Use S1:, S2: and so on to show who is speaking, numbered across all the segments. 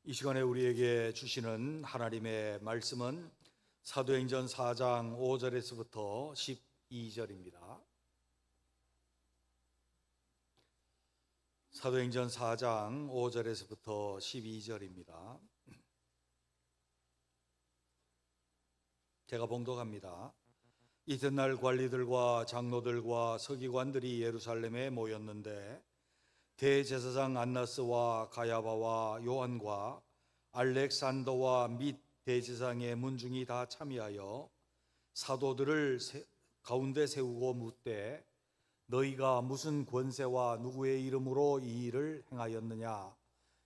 S1: 이 시간에 우리에게 주시는 하나님의 말씀은 사도행전 4장 5절에서부터 12절입니다. 사도행전 4장 5절에서부터 12절입니다. 제가 봉독합니다. 이튿날 관리들과 장로들과 서기관들이 예루살렘에 모였는데 대제사장 안나스와 가야바와 요한과 알렉산더와 및 대제사장의 문중이 다 참여하여 사도들을 가운데 세우고 묻되 너희가 무슨 권세와 누구의 이름으로 이 일을 행하였느냐.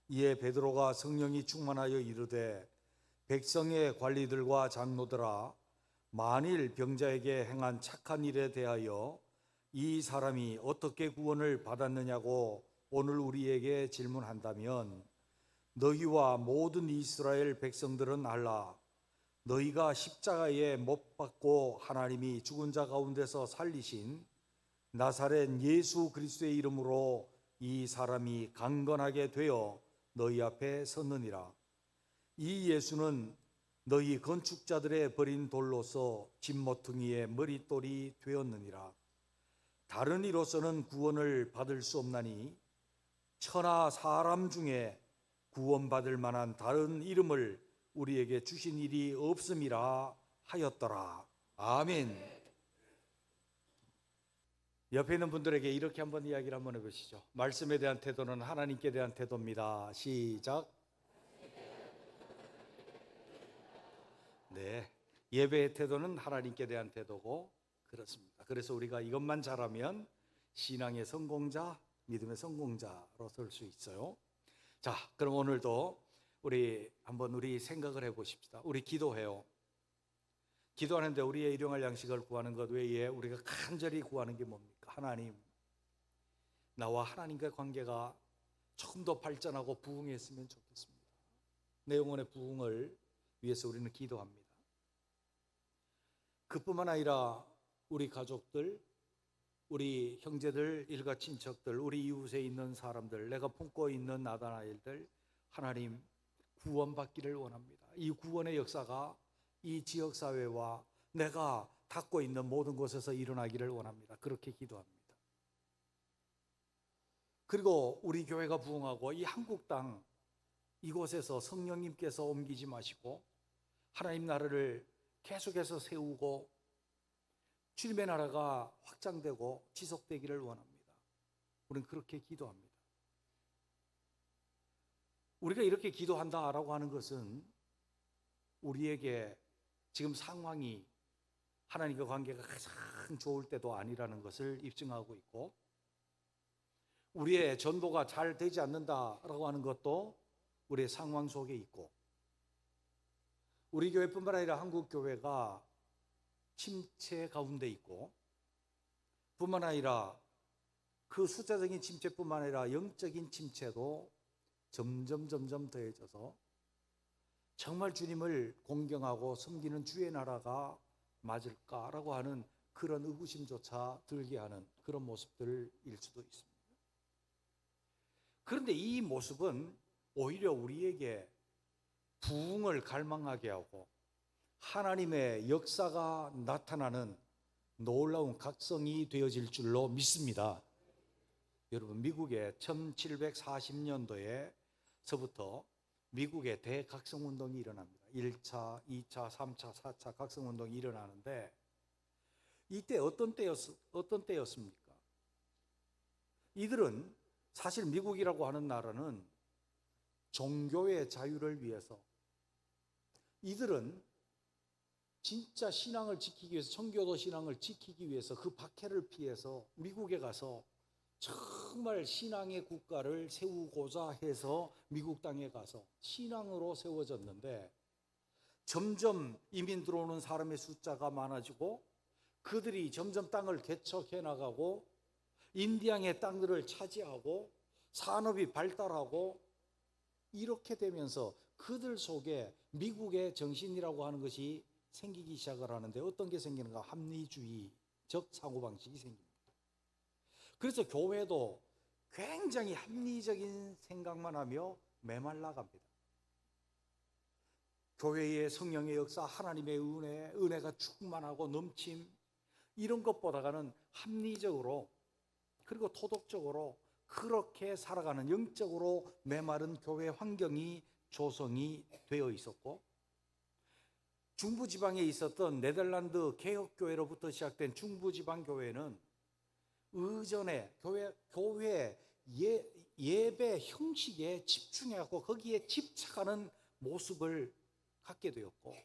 S1: 이에 베드로가 성령이 충만하여 이르되 백성의 관리들과 장로들아, 만일 병자에게 행한 착한 일에 대하여 이 사람이 어떻게 구원을 받았느냐고 오늘 우리에게 질문한다면 너희와 모든 이스라엘 백성들은 알라. 너희가 십자가에 못 박고 하나님이 죽은 자 가운데서 살리신 나사렛 예수 그리스도의 이름으로 이 사람이 강건하게 되어 너희 앞에 섰느니라. 이 예수는 너희 건축자들의 버린 돌로서 집모퉁이의 머릿돌이 되었느니라. 다른 이로서는 구원을 받을 수 없나니 천하 사람 중에 구원받을 만한 다른 이름을 우리에게 주신 일이 없음이라 하였더라. 아멘. 옆에 있는 분들에게 이렇게 한번 이야기를 한번 해보시죠. 말씀에 대한 태도는 하나님께 대한 태도입니다. 시작. 네, 예배의 태도는 하나님께 대한 태도고 그렇습니다. 그래서 우리가 이것만 잘하면 신앙의 성공자, 믿음의 성공자로 설 수 있어요. 자, 그럼 오늘도 우리 생각을 해보십시다. 우리 기도해요. 기도하는데 우리의 일용할 양식을 구하는 것 외에 우리가 간절히 구하는 게 뭡니까? 하나님, 나와 하나님과의 관계가 조금 더 발전하고 부흥했으면 좋겠습니다. 내 영혼의 부흥을 위해서 우리는 기도합니다. 그뿐만 아니라 우리 가족들, 우리 형제들, 일가 친척들, 우리 이웃에 있는 사람들, 내가 품고 있는 아들아이들, 하나님 구원받기를 원합니다. 이 구원의 역사가 이 지역사회와 내가 닿고 있는 모든 곳에서 일어나기를 원합니다. 그렇게 기도합니다. 그리고 우리 교회가 부흥하고 이 한국 땅 이곳에서 성령님께서 옮기지 마시고 하나님 나라를 계속해서 세우고 주님의 나라가 확장되고 지속되기를 원합니다. 우리는 그렇게 기도합니다. 우리가 이렇게 기도한다라고 하는 것은 우리에게 지금 상황이 하나님과 관계가 가장 좋을 때도 아니라는 것을 입증하고 있고, 우리의 전도가 잘 되지 않는다라고 하는 것도 우리의 상황 속에 있고, 우리 교회뿐만 아니라 한국 교회가 침체 가운데 있고, 뿐만 아니라 그 숫자적인 침체뿐만 아니라 영적인 침체도 점점 더해져서 정말 주님을 공경하고 섬기는 주의 나라가 맞을까라고 하는 그런 의구심조차 들게 하는 그런 모습들일 수도 있습니다. 그런데 이 모습은 오히려 우리에게 부흥을 갈망하게 하고 하나님의 역사가 나타나는 놀라운 각성이 되어질 줄로 믿습니다. 여러분, 미국의 1740년도에서부터 미국의 대각성운동이 일어납니다. 1차, 2차, 3차, 4차 각성운동이 일어나는데 이때 어떤 때였습니까? 이들은 사실 미국이라고 하는 나라는 종교의 자유를 위해서, 이들은 진짜 신앙을 지키기 위해서, 청교도 신앙을 지키기 위해서 그 박해를 피해서 미국에 가서 정말 신앙의 국가를 세우고자 해서 미국 땅에 가서 신앙으로 세워졌는데, 점점 이민 들어오는 사람의 숫자가 많아지고 그들이 점점 땅을 개척해 나가고 인디안의 땅들을 차지하고 산업이 발달하고 이렇게 되면서 그들 속에 미국의 정신이라고 하는 것이 생기기 시작을 하는데, 어떤 게 생기는가? 합리주의적 사고방식이 생깁니다. 그래서 교회도 굉장히 합리적인 생각만 하며 메말라 갑니다. 교회의 성령의 역사, 하나님의 은혜가 충만하고 넘침, 이런 것보다는 합리적으로 그리고 도덕적으로 그렇게 살아가는 영적으로 메마른 교회 환경이 조성이 되어 있었고, 중부지방에 있었던 네덜란드 개혁교회로부터 시작된 중부지방교회는 의전에 교회 예배 형식에 집중하고 거기에 집착하는 모습을 갖게 되었고,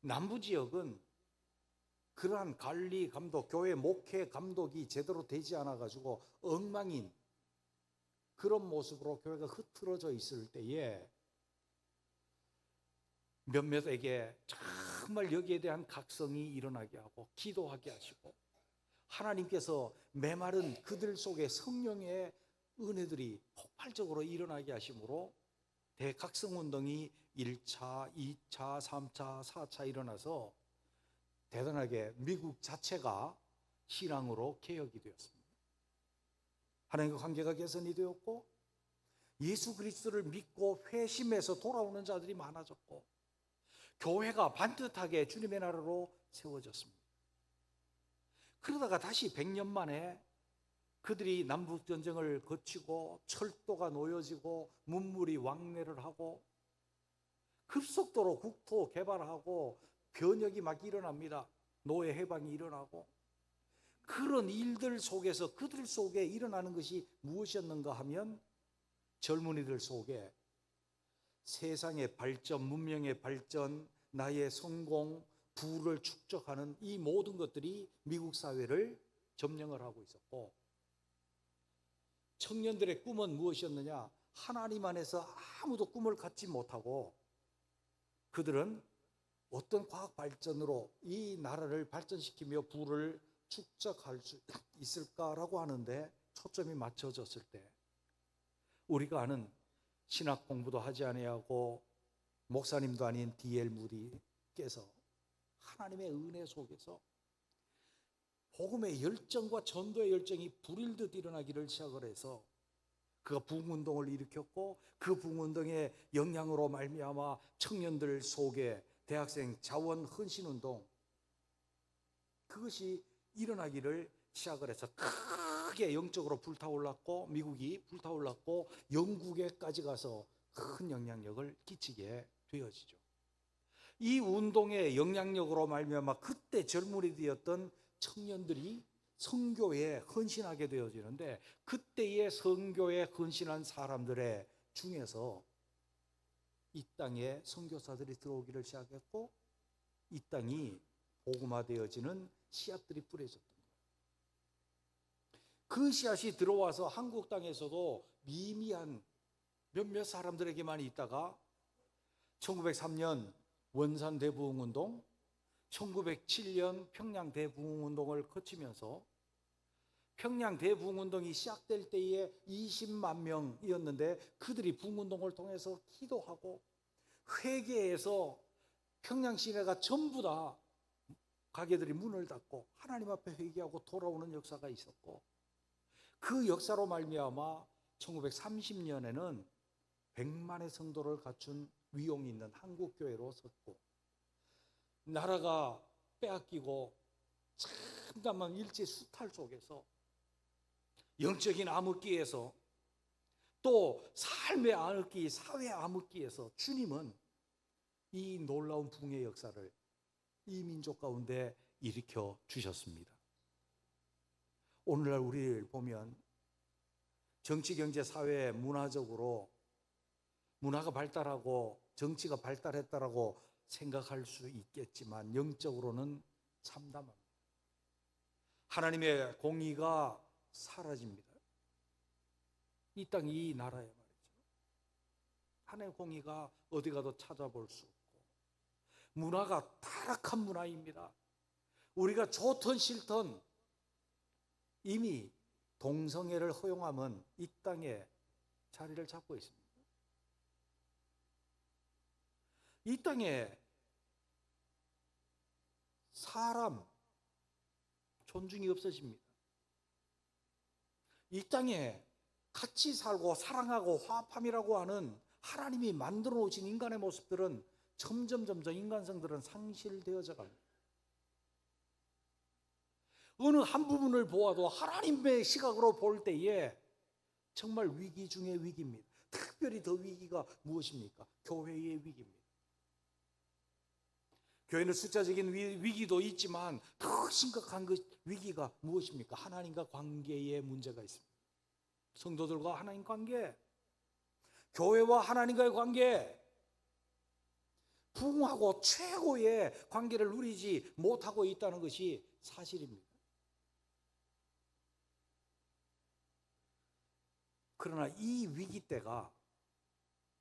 S1: 남부지역은 그러한 관리 감독, 교회 목회 감독이 제대로 되지 않아 가지고 엉망인 그런 모습으로 교회가 흐트러져 있을 때에 몇몇에게 정말 여기에 대한 각성이 일어나게 하고 기도하게 하시고, 하나님께서 메마른 그들 속에 성령의 은혜들이 폭발적으로 일어나게 하심으로 대각성운동이 1차, 2차, 3차, 4차 일어나서 대단하게 미국 자체가 신앙으로 개혁이 되었습니다. 하나님과 관계가 개선이 되었고, 예수 그리스도를 믿고 회심해서 돌아오는 자들이 많아졌고, 교회가 반듯하게 주님의 나라로 세워졌습니다. 그러다가 다시 100년 만에 그들이 남북전쟁을 거치고 철도가 놓여지고 문물이 왕래를 하고 급속도로 국토 개발하고 변혁이 막 일어납니다. 노예 해방이 일어나고, 그런 일들 속에서 그들 속에 일어나는 것이 무엇이었는가 하면 젊은이들 속에 세상의 발전, 문명의 발전, 나의 성공, 부를 축적하는 이 모든 것들이 미국 사회를 점령을 하고 있었고, 청년들의 꿈은 무엇이었느냐? 하나님 안에서 아무도 꿈을 갖지 못하고 그들은 어떤 과학 발전으로 이 나라를 발전시키며 부를 축적할 수 있을까라고 하는데 초점이 맞춰졌을 때, 우리가 아는 신학 공부도 하지 아니하고 목사님도 아닌 D.L. 무디께서 하나님의 은혜 속에서 복음의 열정과 전도의 열정이 불일듯 일어나기를 시작을 해서 그가 부흥운동을 일으켰고, 그 부흥운동의 영향으로 말미암아 청년들 속에 대학생 자원 헌신운동, 그것이 일어나기를 시작을 해서 크게 영적으로 불타올랐고, 미국이 불타올랐고 영국에까지 가서 큰 영향력을 끼치게 되어지죠. 이 운동의 영향력으로 말미암아 그때 젊은이 되었던 청년들이 선교에 헌신하게 되어지는데, 그때의 선교에 헌신한 사람들의 중에서 이 땅에 선교사들이 들어오기를 시작했고, 이 땅이 복음화되어지는 씨앗들이 뿌려졌던 거예요. 그 씨앗이 들어와서 한국 땅에서도 미미한 몇몇 사람들에게만 있다가 1903년 원산 대부흥운동, 1907년 평양 대부흥운동을 거치면서 평양 대부흥운동이 시작될 때에 20만 명이었는데 그들이 부흥운동을 통해서 기도하고 회개해서 평양 시내가 전부 다 가게들이 문을 닫고 하나님 앞에 회개하고 돌아오는 역사가 있었고, 그 역사로 말미암아 1930년에는 100만의 성도를 갖춘 위용이 있는 한국교회로 섰고, 나라가 빼앗기고 참담한 일제 수탈 속에서 영적인 암흑기에서 또 삶의 암흑기, 사회 암흑기에서 주님은 이 놀라운 부흥의 역사를 이 민족 가운데 일으켜 주셨습니다. 오늘날 우리를 보면 정치, 경제, 사회, 문화적으로 문화가 발달하고 정치가 발달했다라고 생각할 수 있겠지만 영적으로는 참담합니다. 하나님의 공의가 사라집니다. 이 땅, 이 나라에 말이죠. 하나님의 공의가 어디 가도 찾아볼 수 없고, 문화가 타락한 문화입니다. 우리가 좋든 싫든 이미 동성애를 허용하면 이 땅에 자리를 잡고 있습니다. 이 땅에 사람 존중이 없어집니다. 이 땅에 같이 살고 사랑하고 화합함이라고 하는 하나님이 만들어 놓으신 인간의 모습들은 점점 인간성들은 상실되어져 갑니다. 어느 한 부분을 보아도 하나님의 시각으로 볼 때에 정말 위기 중의 위기입니다. 특별히 더 위기가 무엇입니까? 교회의 위기입니다. 교회는 숫자적인 위기도 있지만 더 심각한 그 위기가 무엇입니까? 하나님과 관계의 문제가 있습니다. 성도들과 하나님 관계, 교회와 하나님과의 관계, 부흥하고 최고의 관계를 누리지 못하고 있다는 것이 사실입니다. 그러나 이 위기 때가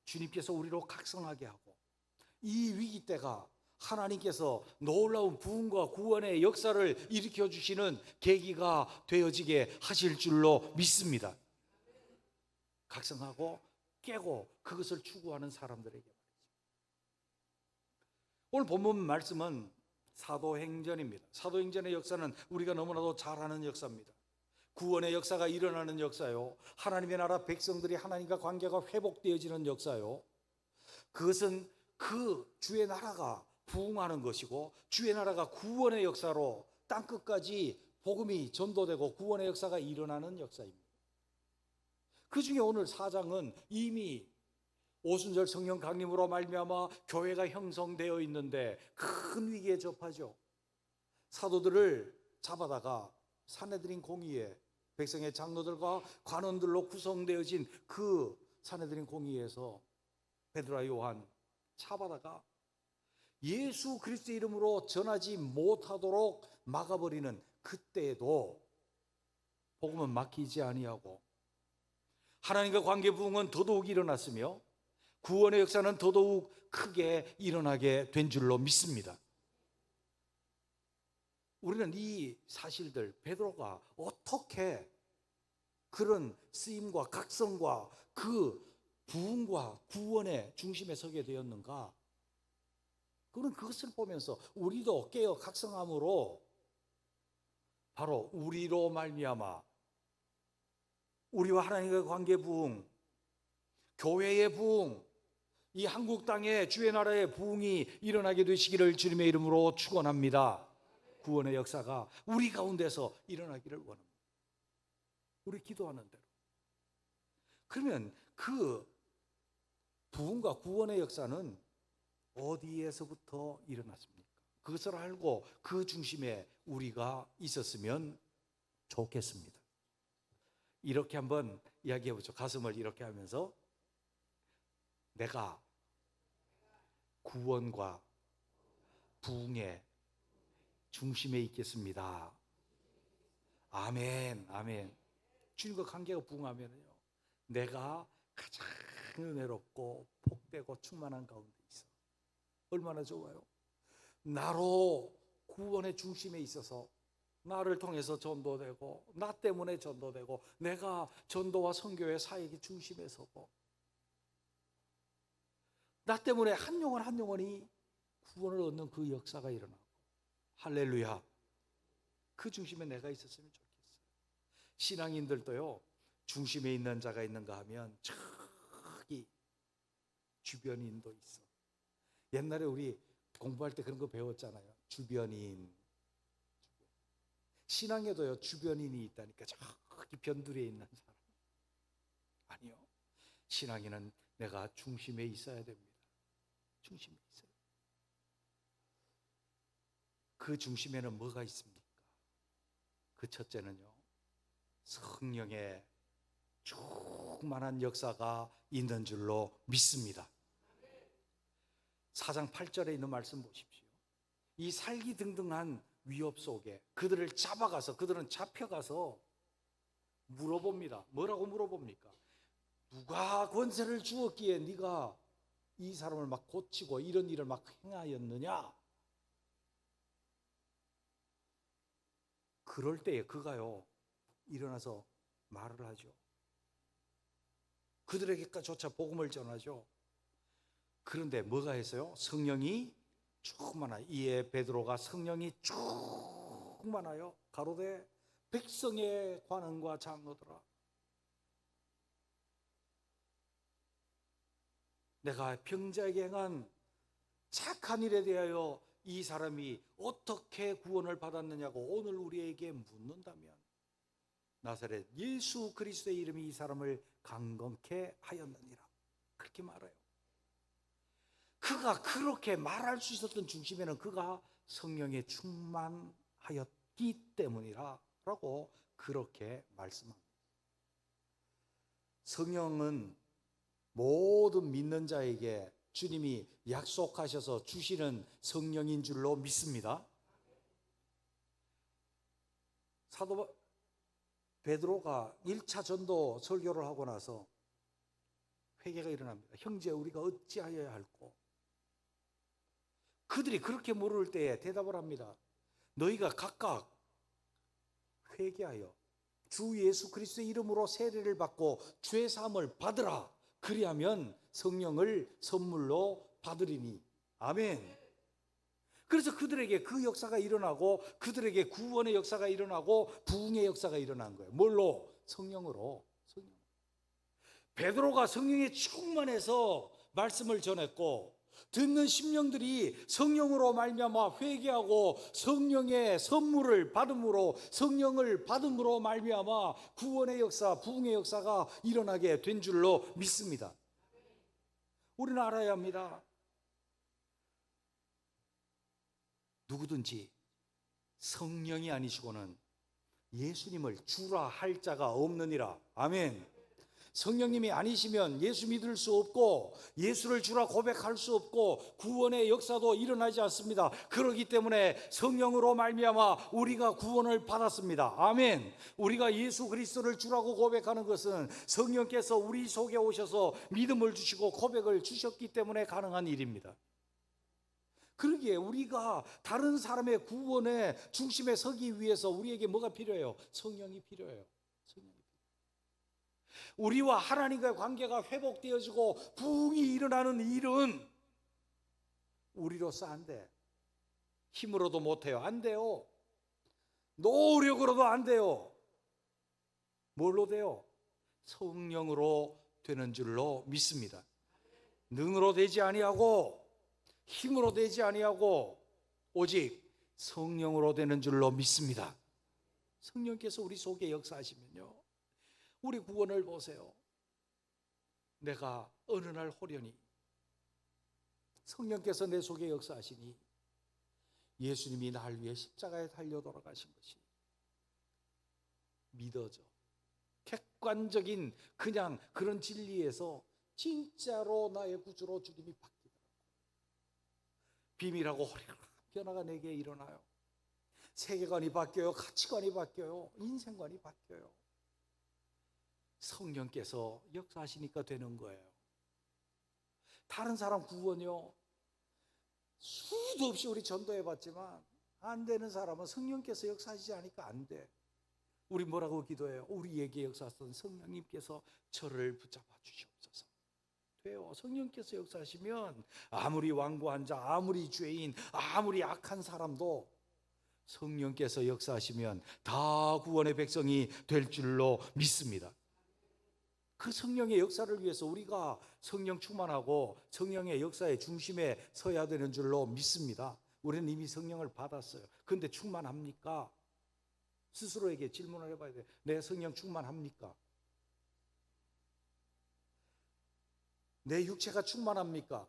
S1: 주님께서 우리로 각성하게 하고, 이 위기 때가 하나님께서 놀라운 부흥과 구원의 역사를 일으켜 주시는 계기가 되어지게 하실 줄로 믿습니다. 각성하고 깨고 그것을 추구하는 사람들에게 말이죠. 오늘 본문 말씀은 사도행전입니다. 사도행전의 역사는 우리가 너무나도 잘 아는 역사입니다. 구원의 역사가 일어나는 역사요, 하나님의 나라 백성들이 하나님과 관계가 회복되어지는 역사요, 그것은 그 주의 나라가 부흥하는 것이고 주의 나라가 구원의 역사로 땅끝까지 복음이 전도되고 구원의 역사가 일어나는 역사입니다. 그 중에 오늘 4장은 이미 오순절 성령 강림으로 말미암아 교회가 형성되어 있는데 큰 위기에 접하죠. 사도들을 잡아다가 산헤드린 공의회, 백성의 장로들과 관원들로 구성되어진 그 산헤드린 공의회에서 베드로와 요한 잡아다가 예수 그리스도의 이름으로 전하지 못하도록 막아버리는 그때에도 복음은 막히지 아니하고 하나님과 관계 부흥은 더더욱 일어났으며 구원의 역사는 더더욱 크게 일어나게 된 줄로 믿습니다. 우리는 이 사실들, 베드로가 어떻게 그런 쓰임과 각성과 그 부흥과 구원의 중심에 서게 되었는가, 그것을 보면서 우리도 깨어 각성함으로 바로 우리로 말미암아 우리와 하나님과의 관계 부흥, 교회의 부흥, 이 한국 땅에 주의 나라의 부흥이 일어나게 되시기를 주님의 이름으로 축원합니다. 구원의 역사가 우리 가운데서 일어나기를 원합니다. 우리 기도하는 대로. 그러면 그 부흥과 구원의 역사는 어디에서부터 일어났습니까? 그것을 알고 그 중심에 우리가 있었으면 좋겠습니다. 이렇게 한번 이야기해 보죠. 가슴을 이렇게 하면서 내가 구원과 부흥의 중심에 있겠습니다. 아멘, 아멘. 주님과 관계가 부흥하면요, 내가 가장 은혜롭고 복되고 충만한 가운데 있어. 얼마나 좋아요. 나로 구원의 중심에 있어서 나를 통해서 전도되고 나 때문에 전도되고 내가 전도와 선교의 사역의 중심에 서고 나 때문에 한 영혼 한 영혼이 구원을 얻는 그 역사가 일어나고, 할렐루야, 그 중심에 내가 있었으면 좋겠어요. 신앙인들도요, 중심에 있는 자가 있는가 하면 저기 주변인도 있어. 옛날에 우리 공부할 때 그런 거 배웠잖아요. 주변인. 신앙에도요, 주변인이 있다니까. 저기 변두리에 있는 사람. 아니요, 신앙인은 내가 중심에 있어야 됩니다. 중심에 있어요. 그 중심에는 뭐가 있습니까? 그 첫째는요, 성령의 충만한 역사가 있는 줄로 믿습니다. 4장 8절에 있는 말씀 보십시오. 이 살기등등한 위협 속에 그들을 잡아가서, 그들은 잡혀가서 물어봅니다. 뭐라고 물어봅니까? 누가 권세를 주었기에 네가 이 사람을 막 고치고 이런 일을 막 행하였느냐? 그럴 때에 그가요, 일어나서 말을 하죠. 그들에게조차 복음을 전하죠. 그런데 뭐가 했어요? 성령이 충만하여, 이에 베드로가 성령이 충만하여 가로되 백성의 관원과 장로들아, 내가 병자에게 행한 착한 일에 대하여 이 사람이 어떻게 구원을 받았느냐고 오늘 우리에게 묻는다면 나사렛 예수 그리스도의 이름이 이 사람을 강건케 하였느니라, 그렇게 말해요. 그가 그렇게 말할 수 있었던 중심에는 그가 성령에 충만하였기 때문이라 라고 그렇게 말씀합니다. 성령은 모든 믿는 자에게 주님이 약속하셔서 주시는 성령인 줄로 믿습니다. 사도 베드로가 1차 전도 설교를 하고 나서 회개가 일어납니다. 형제, 우리가 어찌하여야 할꼬? 그들이 그렇게 물을 때에 대답을 합니다. 너희가 각각 회개하여 주 예수 그리스도의 이름으로 세례를 받고 죄 사함을 받으라. 그리하면 성령을 선물로 받으리니. 아멘. 그래서 그들에게 그 역사가 일어나고 그들에게 구원의 역사가 일어나고 부흥의 역사가 일어난 거예요. 뭘로? 성령으로. 베드로가 성령에 충만해서 말씀을 전했고 듣는 심령들이 성령으로 말미암아 회개하고 성령의 선물을 받음으로, 성령을 받음으로 말미암아 구원의 역사, 부흥의 역사가 일어나게 된 줄로 믿습니다. 우리는 알아야 합니다. 누구든지 성령이 아니시고는 예수님을 주라 할 자가 없느니라. 아멘. 성령님이 아니시면 예수 믿을 수 없고 예수를 주라 고백할 수 없고 구원의 역사도 일어나지 않습니다. 그렇기 때문에 성령으로 말미암아 우리가 구원을 받았습니다. 아멘. 우리가 예수 그리스도를 주라고 고백하는 것은 성령께서 우리 속에 오셔서 믿음을 주시고 고백을 주셨기 때문에 가능한 일입니다. 그러기에 우리가 다른 사람의 구원의 중심에 서기 위해서 우리에게 뭐가 필요해요? 성령이 필요해요. 우리와 하나님과의 관계가 회복되어지고 부흥이 일어나는 일은 우리로서 안 돼. 힘으로도 못해요. 안 돼요. 노력으로도 안 돼요. 뭘로 돼요? 성령으로 되는 줄로 믿습니다. 능으로 되지 아니하고 힘으로 되지 아니하고 오직 성령으로 되는 줄로 믿습니다. 성령께서 우리 속에 역사하시면요, 우리 구원을 보세요. 내가 어느 날 호련히 성령께서 내 속에 역사하시니 예수님이 날 위해 십자가에 달려 돌아가신 것이 믿어져. 객관적인 그냥 그런 진리에서 진짜로 나의 구주로 주님이 바뀌더라고요. 비밀하고 호련한 변화가 내게 일어나요. 세계관이 바뀌어요. 가치관이 바뀌어요. 인생관이 바뀌어요. 성령께서 역사하시니까 되는 거예요. 다른 사람 구원이요, 수도 없이 우리 전도해봤지만 안 되는 사람은 성령께서 역사하시지 않으니까 안 돼. 우리 뭐라고 기도해요? 우리에게 역사하셨던 성령님께서 저를 붙잡아 주시옵소서. 돼요. 성령께서 역사하시면 아무리 완고한 자, 아무리 죄인, 아무리 악한 사람도 성령께서 역사하시면 다 구원의 백성이 될 줄로 믿습니다. 그 성령의 역사를 위해서 우리가 성령 충만하고 성령의 역사의 중심에 서야 되는 줄로 믿습니다. 우리는 이미 성령을 받았어요. 그런데 충만합니까? 스스로에게 질문을 해봐야 돼요. 내 성령 충만합니까? 내 육체가 충만합니까?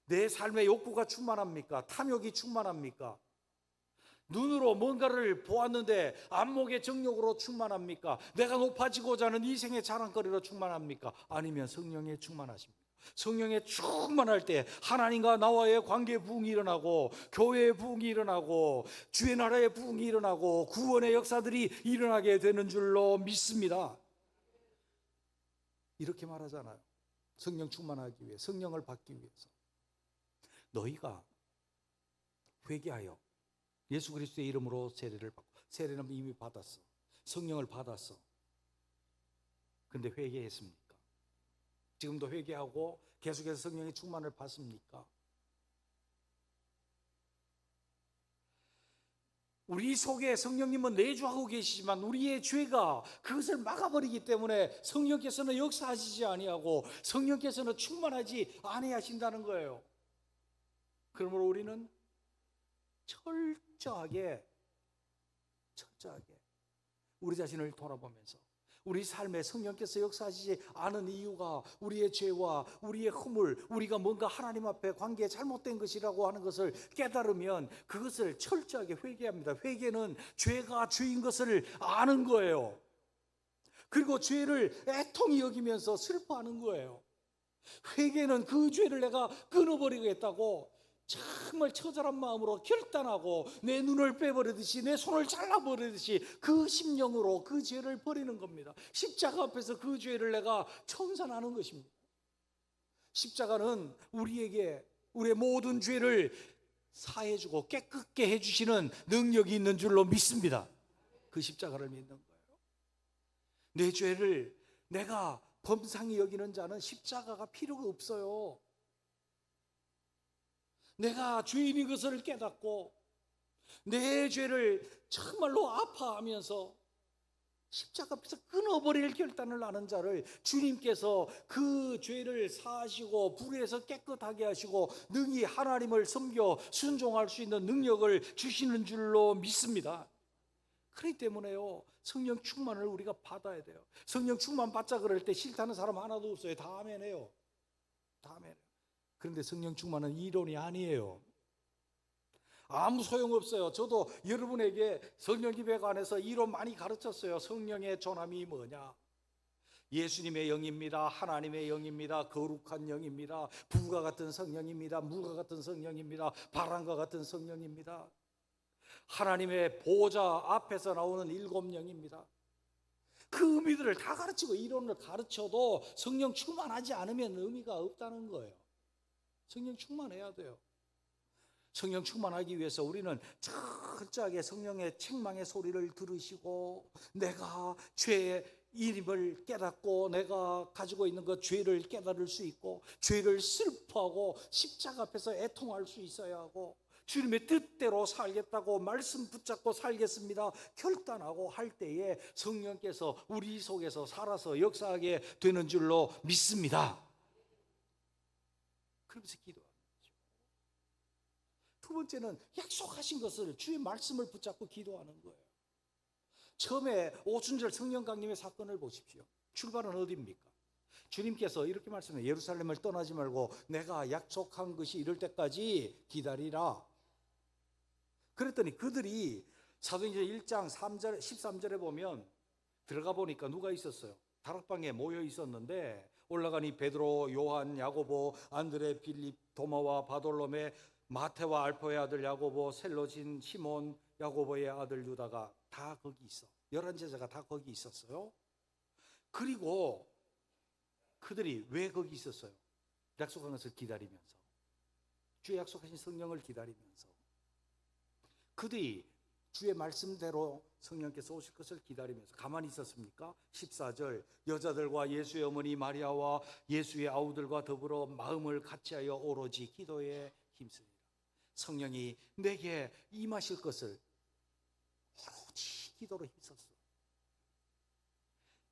S1: 내 삶의 욕구가 충만합니까? 탐욕이 충만합니까? 눈으로 뭔가를 보았는데 안목의 정욕으로 충만합니까? 내가 높아지고자 하는 이생의 자랑거리로 충만합니까? 아니면 성령에 충만하십니까? 성령에 충만할 때 하나님과 나와의 관계 부흥이 일어나고 교회의 부흥이 일어나고 주의 나라의 부흥이 일어나고 구원의 역사들이 일어나게 되는 줄로 믿습니다. 이렇게 말하잖아요. 성령 충만하기 위해, 성령을 받기 위해서 너희가 회개하여 예수 그리스도의 이름으로 세례를 받고, 세례는 이미 받았어. 성령을 받았어. 근데 회개했습니까? 지금도 회개하고 계속해서 성령의 충만을 받습니까? 우리 속에 성령님은 내주하고 계시지만 우리의 죄가 그것을 막아버리기 때문에 성령께서는 역사하시지 아니하고 성령께서는 충만하지 아니하신다는 거예요. 그러므로 우리는 철저하게 우리 자신을 돌아보면서 우리 삶에 성령께서 역사하시지 않은 이유가 우리의 죄와 우리의 허물, 우리가 뭔가 하나님 앞에 관계에 잘못된 것이라고 하는 것을 깨달으면 그것을 철저하게 회개합니다. 회개는 죄가 죄인 것을 아는 거예요. 그리고 죄를 애통히 여기면서 슬퍼하는 거예요. 회개는 그 죄를 내가 끊어버리겠다고 정말 처절한 마음으로 결단하고 내 눈을 빼버리듯이 내 손을 잘라버리듯이 그 심령으로 그 죄를 버리는 겁니다. 십자가 앞에서 그 죄를 내가 청산하는 것입니다. 십자가는 우리에게 우리의 모든 죄를 사해주고 깨끗게 해주시는 능력이 있는 줄로 믿습니다. 그 십자가를 믿는 거예요. 내 죄를 내가 범상히 여기는 자는 십자가가 필요가 없어요. 내가 죄인인 것을 깨닫고 내 죄를 정말로 아파하면서 십자가 앞에서 끊어버릴 결단을 하는 자를 주님께서 그 죄를 사하시고 불에서 깨끗하게 하시고 능히 하나님을 섬겨 순종할 수 있는 능력을 주시는 줄로 믿습니다. 그렇기 때문에요, 성령 충만을 우리가 받아야 돼요. 성령 충만 받자 그럴 때 싫다는 사람 하나도 없어요. 다 아멘해요. 다 아멘. 그런데 성령 충만은 이론이 아니에요. 아무 소용없어요. 저도 여러분에게 성령 기백안에서 이론 많이 가르쳤어요. 성령의 존함이 뭐냐? 예수님의 영입니다. 하나님의 영입니다. 거룩한 영입니다. 불과 같은 성령입니다. 물과 같은 성령입니다. 바람과 같은 성령입니다. 하나님의 보좌 앞에서 나오는 일곱 영입니다. 그 의미들을 다 가르치고 이론을 가르쳐도 성령 충만하지 않으면 의미가 없다는 거예요. 성령 충만해야 돼요. 성령 충만하기 위해서 우리는 철저하게 성령의 책망의 소리를 들으시고 내가 죄의 이름을 깨닫고 내가 가지고 있는 그 죄를 깨달을 수 있고 죄를 슬퍼하고 십자가 앞에서 애통할 수 있어야 하고 주님의 뜻대로 살겠다고 말씀 붙잡고 살겠습니다 결단하고 할 때에 성령께서 우리 속에서 살아서 역사하게 되는 줄로 믿습니다. 그러면서 기도하는 거죠. 두 번째는 약속하신 것을 주의 말씀을 붙잡고 기도하는 거예요. 처음에 오순절 성령 강림의 사건을 보십시오. 출발은 어디입니까? 주님께서 이렇게 말씀해요. 예루살렘을 떠나지 말고 내가 약속한 것이 이럴 때까지 기다리라. 그랬더니 그들이 사도행전 1장 3절, 13절에 보면 들어가 보니까 누가 있었어요? 다락방에 모여 있었는데 올라가니 베드로, 요한, 야고보, 안드레, 빌립, 도마와 바돌로메, 마테와 알포의 아들 야고보, 셀로진, 시몬, 야고보의 아들 유다가 다 거기 있어. 11제자가 다 거기 있었어요. 그리고 그들이 왜 거기 있었어요? 약속한 것을 기다리면서, 주의 약속하신 성령을 기다리면서, 그들이 주의 말씀대로 성령께서 오실 것을 기다리면서 가만히 있었습니까? 14절 여자들과 예수의 어머니 마리아와 예수의 아우들과 더불어 마음을 같이하여 오로지 기도에 힘쓰니라. 성령이 내게 임하실 것을 오로지 기도로 힘썼어.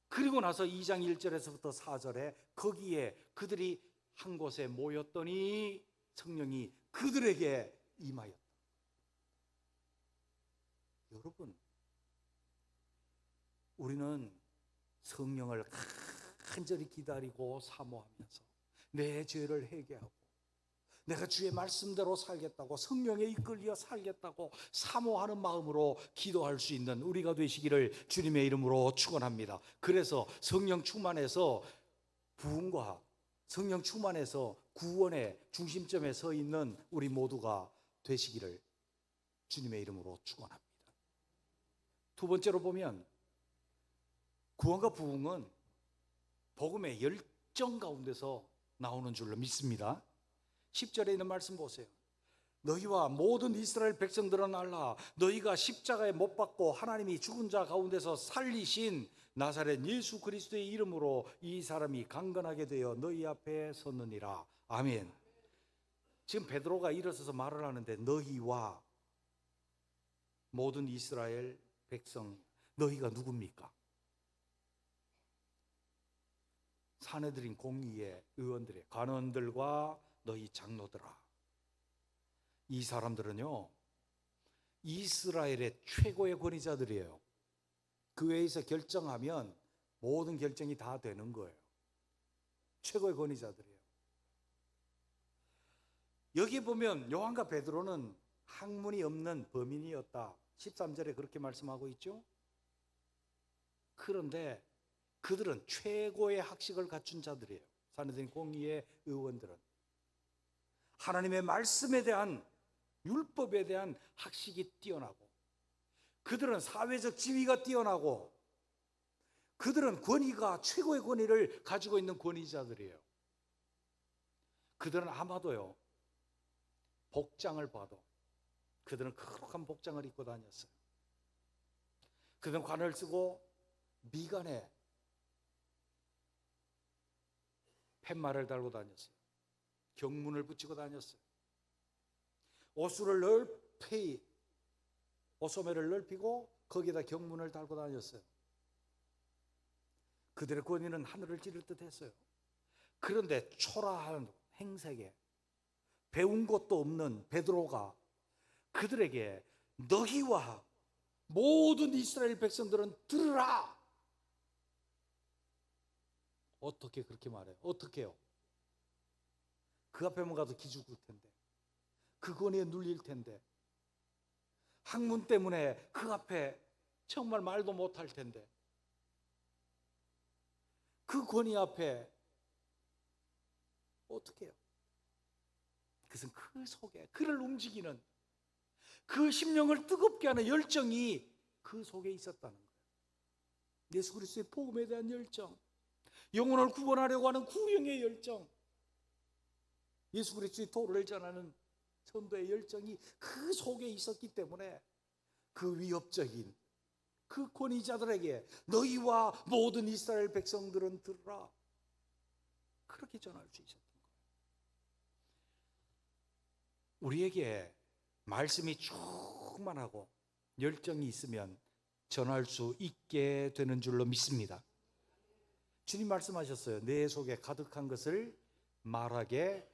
S1: 그리고 나서 2장 1절에서부터 4절에 거기에 그들이 한 곳에 모였더니 성령이 그들에게 임하였다. 여러분, 우리는 성령을 간절히 기다리고 사모하면서 내 죄를 회개하고 내가 주의 말씀대로 살겠다고, 성령에 이끌려 살겠다고 사모하는 마음으로 기도할 수 있는 우리가 되시기를 주님의 이름으로 축원합니다. 그래서 성령 충만해서 부흥과 성령 충만해서 구원의 중심점에 서 있는 우리 모두가 되시기를 주님의 이름으로 축원합니다. 두 번째로 보면 구원과 부흥은 복음의 열정 가운데서 나오는 줄로 믿습니다. 10절에 있는 말씀 보세요. 너희와 모든 이스라엘 백성들은 알라. 너희가 십자가에 못 박고 하나님이 죽은 자 가운데서 살리신 나사렛 예수 그리스도의 이름으로 이 사람이 강건하게 되어 너희 앞에 섰느니라. 아멘. 지금 베드로가 일어서서 말을 하는데 너희와, 모든 이스라엘 백성, 너희가 누굽니까? 사내들인 공의의 의원들의 관원들과 너희 장로들아, 이 사람들은요 이스라엘의 최고의 권위자들이에요. 그 외에서 결정하면 모든 결정이 다 되는 거예요. 최고의 권위자들이에요. 여기 보면 요한과 베드로는 학문이 없는 범인이었다. 13절에 그렇게 말씀하고 있죠. 그런데 그들은 최고의 학식을 갖춘 자들이에요. 사내들인 공의의 의원들은 하나님의 말씀에 대한, 율법에 대한 학식이 뛰어나고, 그들은 사회적 지위가 뛰어나고, 그들은 권위가, 최고의 권위를 가지고 있는 권위자들이에요. 그들은 아마도요 복장을 봐도 그들은 거룩한 복장을 입고 다녔어요. 그들은 관을 쓰고 미간에 팻말을 달고 다녔어요. 경문을 붙이고 다녔어요. 옷수를 넓히, 옷소매를 넓히고 거기에다 경문을 달고 다녔어요. 그들의 권위는 하늘을 찌를 듯 했어요. 그런데 초라한 행색에 배운 것도 없는 베드로가 그들에게 너희와 모든 이스라엘 백성들은 들으라. 어떻게 그렇게 말해요? 어떻게 해요? 그 앞에만 가도 기죽을 텐데, 그 권위에 눌릴 텐데, 학문 때문에 그 앞에 정말 말도 못할 텐데, 그 권위 앞에 어떻게 해요? 그것은 그 속에 그를 움직이는, 그 심령을 뜨겁게 하는 열정이 그 속에 있었다는 거예요. 예수 그리스도의 복음에 대한 열정, 영혼을 구원하려고 하는 구령의 열정, 예수 그리스도의 도를 전하는 전도의 열정이 그 속에 있었기 때문에 그 위협적인 그 권위자들에게 너희와 모든 이스라엘 백성들은 들으라, 그렇게 전할 수 있었던 거예요. 우리에게 말씀이 충만하고 열정이 있으면 전할 수 있게 되는 줄로 믿습니다. 주님 말씀하셨어요. 내 속에 가득한 것을 말하게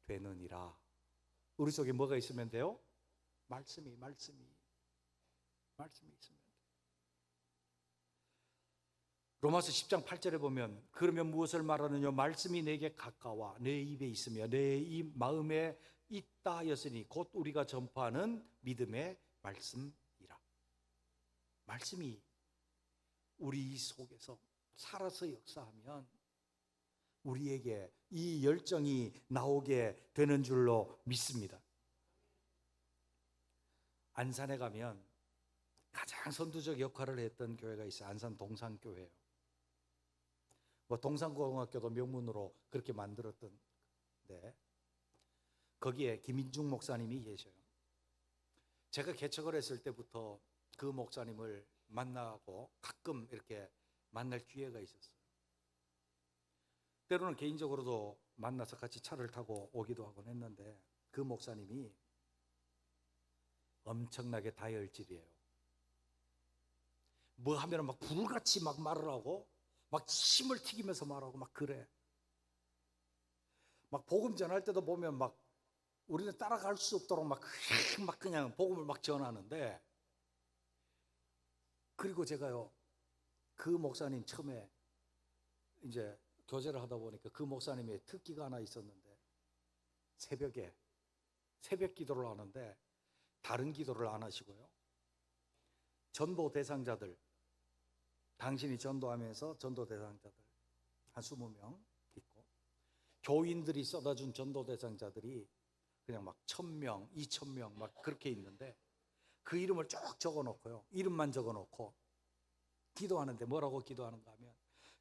S1: 되느니라. 우리 속에 뭐가 있으면 돼요? 말씀이 있으면 돼요. 로마서 10장 8절에 보면 그러면 무엇을 말하느냐, 말씀이 내게 가까워 내 입에 있으며 내 입 마음에 있다 하였으니 곧 우리가 전파하는 믿음의 말씀이라. 말씀이 우리 속에서 살아서 역사하면 우리에게 이 열정이 나오게 되는 줄로 믿습니다. 안산에 가면 가장 선두적 역할을 했던 교회가 있어요. 안산 동산교회예요. 동산고등학교도 명문으로 그렇게 만들었던데 거기에 김인중 목사님이 계셔요. 제가 개척을 했을 때부터 그 목사님을 만나고 가끔 이렇게 만날 기회가 있었어요. 때로는 개인적으로도 만나서 같이 차를 타고 오기도 하곤 했는데 그 목사님이 엄청나게 다혈질이에요. 뭐 하면 막 불같이 막 말을 하고 막 침을 튀기면서 말하고 막 그래. 막 복음 전할 때도 보면 막 우리는 따라갈 수 없도록 막 그냥 복음을 막 전하는데, 그리고 제가요 그 목사님 처음에 이제 교제를 하다 보니까 그 목사님의 특기가 하나 있었는데 새벽 기도를 하는데 다른 기도를 안 하시고요, 전도 대상자들, 당신이 전도하면서 전도 대상자들 한 20명 있고 교인들이 쏟아준 전도 대상자들이 그냥 막 1000명, 2000명 막 그렇게 있는데 그 이름을 쭉 적어놓고요, 이름만 적어놓고 기도하는데 뭐라고 기도하는가 하면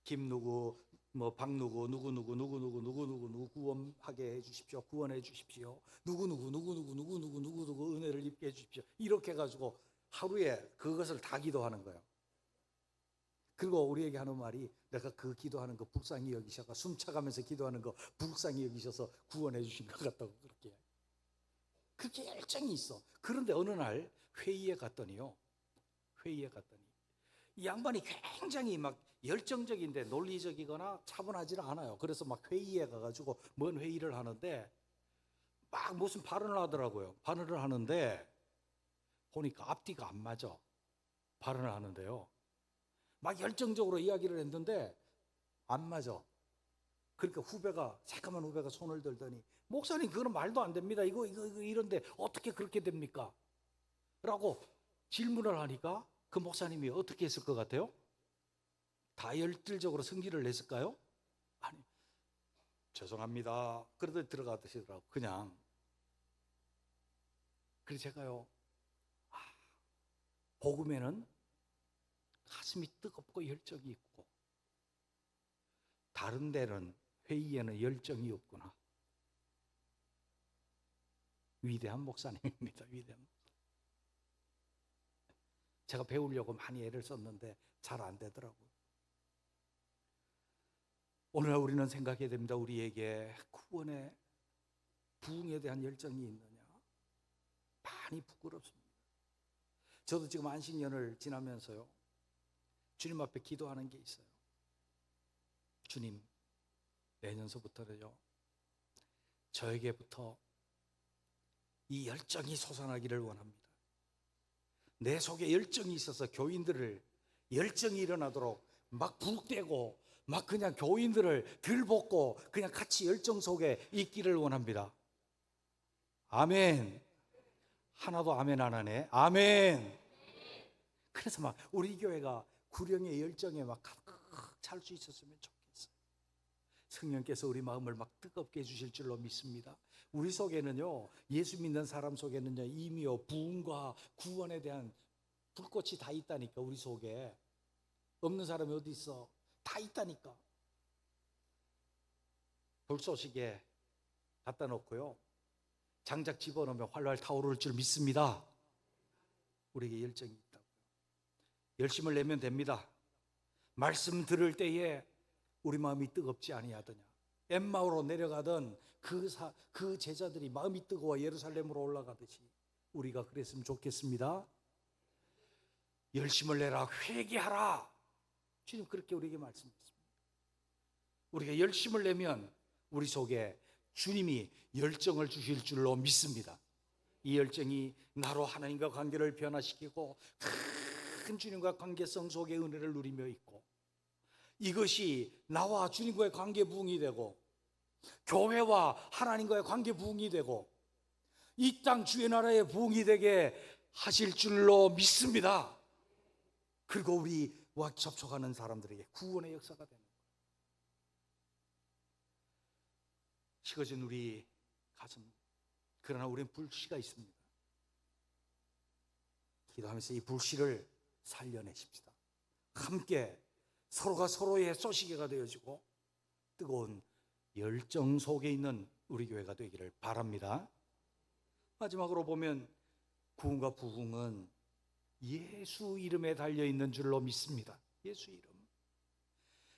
S1: 김누구 뭐 박누구 누구누구 구원하게 해주십시오, 구원해 주십시오, 누구누구 은혜를 입게 해주십시오, 이렇게 해가지고 하루에 그것을 다 기도하는 거예요. 그리고 우리에게 하는 말이 내가 그 기도하는 거 불쌍히 여기셔서 숨차가면서 기도하는 거 불쌍히 여기셔서 구원해 주신 것 같다고 그렇게 열정이 있어. 그런데 어느 날 회의에 갔더니요. 회의에 갔더니 이 양반이 굉장히 막 열정적인데 논리적이거나 차분하지는 않아요. 그래서 막 회의에 가가지고 뭔 회의를 하는데 막 무슨 발언을 하더라고요. 발언을 하는데 보니까 앞뒤가 안 맞아. 발언을 하는데요. 막 열정적으로 이야기를 했는데 안 맞아. 그러니까 새까만 후배가 손을 들더니 목사님 그거는 말도 안 됩니다. 이거 이런데 어떻게 그렇게 됩니까? 라고 질문을 하니까 그 목사님이 어떻게 했을 것 같아요? 다혈질적으로 성질을 냈을까요? 아니, 죄송합니다. 그러더니 들어가시더라고. 그냥. 그래서 제가요, 복음에는 가슴이 뜨겁고 열정이 있고 다른 데는 회의에는 열정이 없구나. 위대한 목사님입니다. 위대한 목사님. 제가 배우려고 많이 애를 썼는데 잘 안 되더라고요. 오늘날 우리는 생각해야 됩니다. 우리에게 구원의 부흥에 대한 열정이 있느냐? 많이 부끄럽습니다. 저도 지금 안식년을 지나면서요, 주님 앞에 기도하는 게 있어요. 주님, 내년서부터는요, 저에게부터 이 열정이 솟아나기를 원합니다. 내 속에 열정이 있어서 교인들을 열정이 일어나도록 막 부르떼고 막 그냥 교인들을 들볶고 그냥 같이 열정 속에 있기를 원합니다. 아멘. 하나도 아멘 안 하네. 아멘. 그래서 막 우리 교회가 구령의 열정에 막 가득 찰 수 있었으면 좋겠어요. 성령께서 우리 마음을 막 뜨겁게 해주실 줄로 믿습니다. 우리 속에는요, 예수 믿는 사람 속에는요, 이미요 부흥과 구원에 대한 불꽃이 다 있다니까. 우리 속에 없는 사람이 어디 있어? 다 있다니까. 불쏘시개 갖다 놓고요, 장작 집어넣으면 활활 타오를 줄 믿습니다. 우리에게 열정이 있다고요. 열심을 내면 됩니다. 말씀 들을 때에 우리 마음이 뜨겁지 아니하더냐. 엠마오로 내려가던 그 제자들이 마음이 뜨거워 예루살렘으로 올라가듯이 우리가 그랬으면 좋겠습니다. 열심을 내라, 회개하라. 주님 그렇게 우리에게 말씀했습니다. 우리가 열심을 내면 우리 속에 주님이 열정을 주실 줄로 믿습니다. 이 열정이 나로 하나님과 관계를 변화시키고 큰 주님과 관계성 속에 은혜를 누리며 있고, 이것이 나와 주님과의 관계 부흥이 되고 교회와 하나님과의 관계 부흥이 되고 이 땅 주의 나라의 부흥이 되게 하실 줄로 믿습니다. 그리고 우리와 접촉하는 사람들에게 구원의 역사가 되는 거예요. 식어진 우리 가슴, 그러나 우리는 불씨가 있습니다. 기도하면서 이 불씨를 살려내십시다. 함께 서로가 서로의 소시계가 되어지고 뜨거운 열정 속에 있는 우리 교회가 되기를 바랍니다. 마지막으로 보면 구원과 부흥은 예수 이름에 달려있는 줄로 믿습니다. 예수 이름.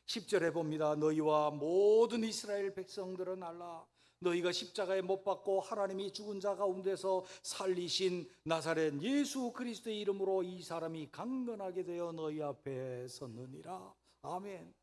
S1: 10절에 봅니다. 너희와 모든 이스라엘 백성들은 알라. 너희가 십자가에 못 박고 하나님이 죽은 자 가운데서 살리신 나사렛 예수 그리스도의 이름으로 이 사람이 강건하게 되어 너희 앞에 섰느니라. 아멘.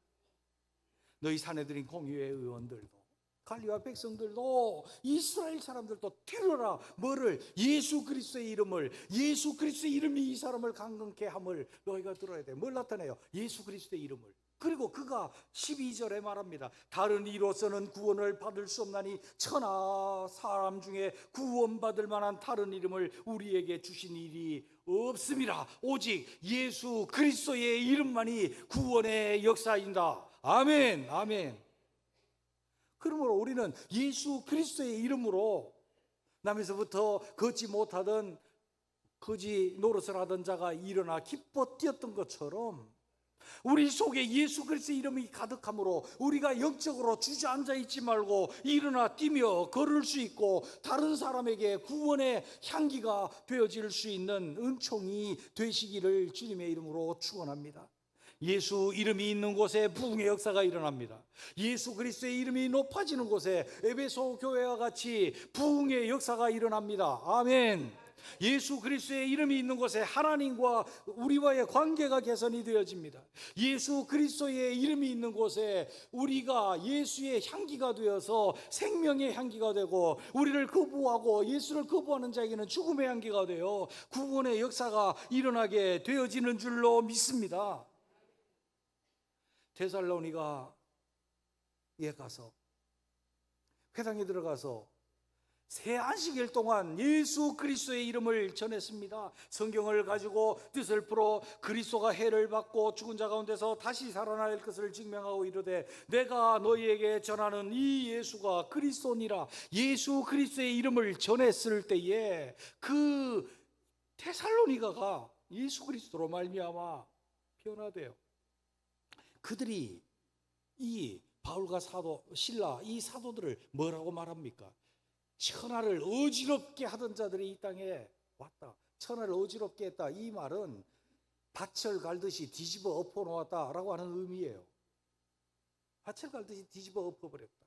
S1: 너희 사내들인 공의회 의원들도 관리와 백성들도 이스라엘 사람들도 들으라. 뭐를? 예수 그리스도의 이름을. 예수 그리스도의 이름이 이 사람을 강건케 함을 너희가 들어야 돼. 뭘 나타내요? 예수 그리스도의 이름을. 그리고 그가 12절에 말합니다. 다른 이로서는 구원을 받을 수 없나니 천하 사람 중에 구원받을 만한 다른 이름을 우리에게 주신 일이 없습니다. 오직 예수 그리스도의 이름만이 구원의 역사인다. 아멘. 아멘. 그러므로 우리는 예수 그리스도의 이름으로 남에서부터 걷지 못하던 거지 노릇을 하던 자가 일어나 기뻐 뛰었던 것처럼 우리 속에 예수 그리스도의 이름이 가득함으로 우리가 영적으로 주저앉아 있지 말고 일어나 뛰며 걸을 수 있고 다른 사람에게 구원의 향기가 되어질 수 있는 은총이 되시기를 주님의 이름으로 축원합니다. 예수 이름이 있는 곳에 부흥의 역사가 일어납니다. 예수 그리스도의 이름이 높아지는 곳에 에베소 교회와 같이 부흥의 역사가 일어납니다. 아멘. 예수 그리스도의 이름이 있는 곳에 하나님과 우리와의 관계가 개선이 되어집니다. 예수 그리스도의 이름이 있는 곳에 우리가 예수의 향기가 되어서 생명의 향기가 되고, 우리를 거부하고 예수를 거부하는 자에게는 죽음의 향기가 되어 구원의 역사가 일어나게 되어지는 줄로 믿습니다. 데살로니가에 가서 회당에 들어가서 새 안식일 동안 예수 그리스도의 이름을 전했습니다. 성경을 가지고 뜻을 풀어 그리스도가 해를 받고 죽은 자 가운데서 다시 살아날 것을 증명하고 이르되, 내가 너희에게 전하는 이 예수가 그리스도니라. 예수 그리스도의 이름을 전했을 때에 그 데살로니가가 예수 그리스도로 말미암아 변화돼요. 그들이 이 바울과 신라 이 사도들을 뭐라고 말합니까? 천하를 어지럽게 하던 자들이 이 땅에 왔다. 천하를 어지럽게 했다. 이 말은 밭을 갈듯이 뒤집어 엎어 놓았다라고 하는 의미예요. 밭을 갈듯이 뒤집어 엎어버렸다.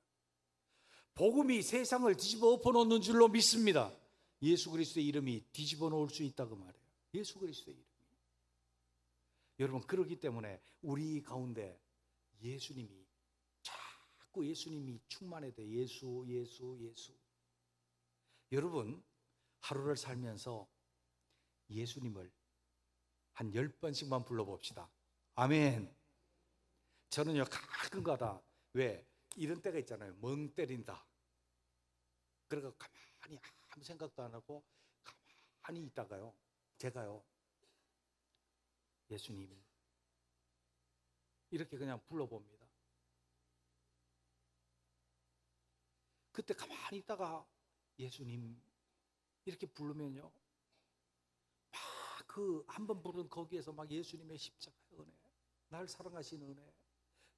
S1: 복음이 세상을 뒤집어 엎어 놓는 줄로 믿습니다. 예수 그리스도의 이름이 뒤집어 놓을 수 있다고 말해요. 예수 그리스도의 이름이. 여러분, 그렇기 때문에 우리 가운데 예수님이 자꾸 예수님이 충만해야 돼. 예수. 여러분, 하루를 살면서 예수님을 한 10번씩만 불러봅시다. 아멘. 저는요, 가끔가다 왜 이런 때가 있잖아요. 멍 때린다. 그러니까 가만히 아무 생각도 안 하고 가만히 있다가요, 제가요, 예수님 이렇게 그냥 불러봅니다. 그때 가만히 있다가 예수님 이렇게 부르면요, 막 그 한 번 부른 거기에서 막 예수님의 십자가의 은혜, 날 사랑하신 은혜,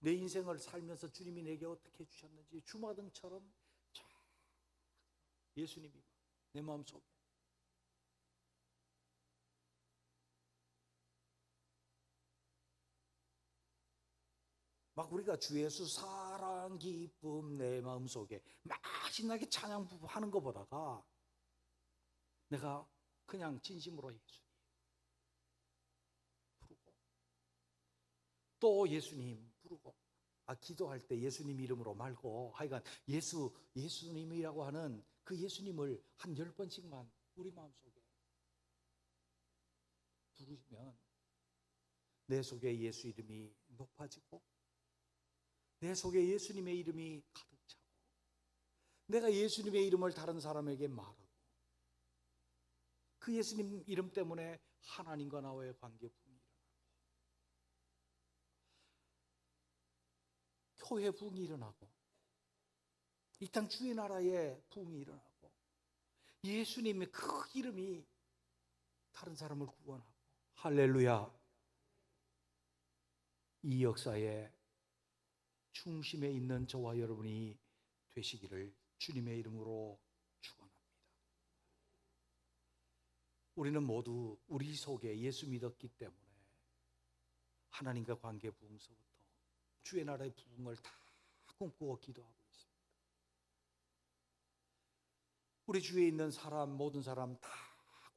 S1: 내 인생을 살면서 주님이 내게 어떻게 해주셨는지 주마등처럼 쫙 예수님이 내 마음속에. 막 우리가 주 예수 사랑 기쁨 내 마음속에 막 신나게 찬양 하는 것보다가 내가 그냥 진심으로 예수님 부르고, 또 예수님 부르고, 기도할 때 예수님 이름으로 말고 하여간 예수님이라고 하는 그 예수님을 한 10번씩만 우리 마음속에 부르시면 내 속에 예수 이름이 높아지고, 내 속에 예수님의 이름이 가득 차고, 내가 예수님의 이름을 다른 사람에게 말하고, 그 예수님 이름 때문에 하나님과 나와의 관계 부흥이 일어나고, 교회 부흥이 일어나고, 이 땅 주의 나라의 부흥이 일어나고, 예수님의 그 이름이 다른 사람을 구원하고. 할렐루야. 이 역사에 중심에 있는 저와 여러분이 되시기를 주님의 이름으로 축원합니다. 우리는 모두 우리 속에 예수 믿었기 때문에 하나님과 관계 부흥서부터 주의 나라의 부흥을 다 꿈꾸고 기도하고 있습니다. 우리 주위에 있는 사람, 모든 사람 다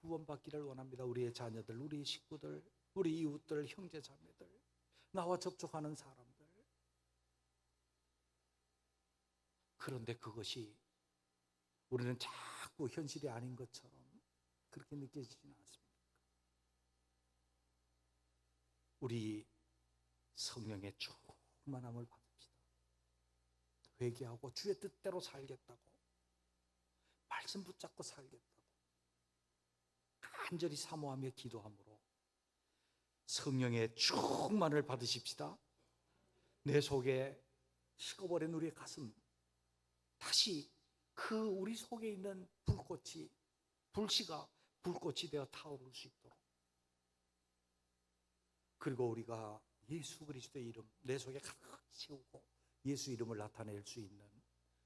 S1: 구원받기를 원합니다. 우리의 자녀들, 우리의 식구들, 우리 이웃들, 형제 자매들, 나와 접촉하는 사람들. 그런데 그것이 우리는 자꾸 현실이 아닌 것처럼 그렇게 느껴지지는 않습니까? 우리 성령의 충만함을 받읍시다. 회개하고 주의 뜻대로 살겠다고, 말씀 붙잡고 살겠다고 간절히 사모하며 기도함으로 성령의 충만을 받으십시다. 내 속에 식어버린 우리의 가슴, 다시 그 우리 속에 있는 불씨가 불꽃이 되어 타오를 수 있도록, 그리고 우리가 예수 그리스도의 이름 내 속에 가득 채우고 예수 이름을 나타낼 수 있는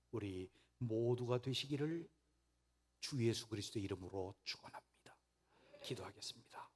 S1: 우리 모두가 되시기를 주 예수 그리스도의 이름으로 축원합니다. 기도하겠습니다.